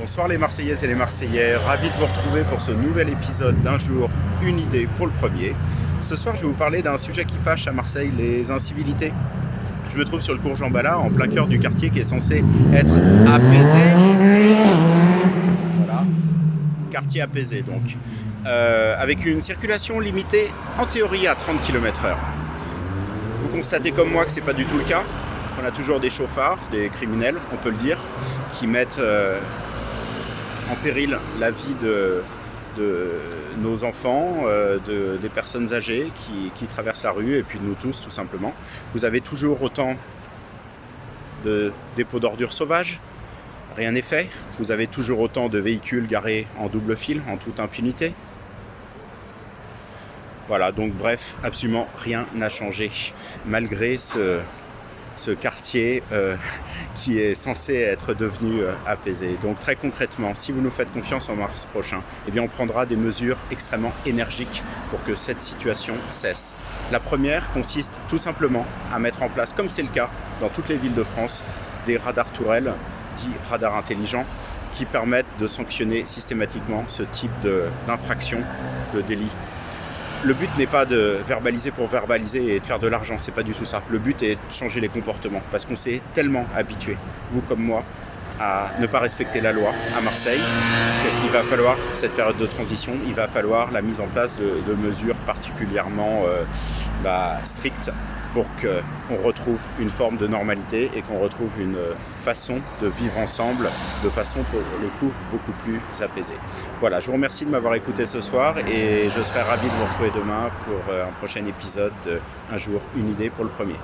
Bonsoir les Marseillaises et les Marseillais, ravi de vous retrouver pour ce nouvel épisode d'Un jour, une idée pour le premier. Ce soir je vais vous parler d'un sujet qui fâche à Marseille, les incivilités. Je me trouve sur le cours Jean Ballard, en plein cœur du quartier qui est censé être apaisé. Voilà, quartier apaisé donc. Avec une circulation limitée en théorie à 30 km/h. Vous constatez comme moi que c'est pas du tout le cas. On a toujours des chauffards, des criminels, on peut le dire, qui mettent en péril la vie de nos enfants, des personnes âgées qui traversent la rue et puis de nous tous tout simplement. Vous avez toujours autant de dépôts d'ordures sauvages, rien n'est fait. Vous avez toujours autant de véhicules garés en double fil, en toute impunité. Voilà, donc bref, absolument rien n'a changé malgré ce quartier qui est censé être devenu apaisé. Donc très concrètement, si vous nous faites confiance en mars prochain, eh bien on prendra des mesures extrêmement énergiques pour que cette situation cesse. La première consiste tout simplement à mettre en place, comme c'est le cas dans toutes les villes de France, des radars tourelles, dits radars intelligents, qui permettent de sanctionner systématiquement ce type d'infraction, de délit. Le but n'est pas de verbaliser pour verbaliser et de faire de l'argent, c'est pas du tout ça. Le but est de changer les comportements parce qu'on s'est tellement habitué, vous comme moi, à ne pas respecter la loi à Marseille qu'il va falloir cette période de transition, il va falloir la mise en place de mesures particulièrement strictes pour qu'on retrouve une forme de normalité et qu'on retrouve une façon de vivre ensemble de façon pour le coup beaucoup plus apaisée. Voilà, je vous remercie de m'avoir écouté ce soir et je serai ravi de vous retrouver demain pour un prochain épisode de Un jour, une idée pour le premier.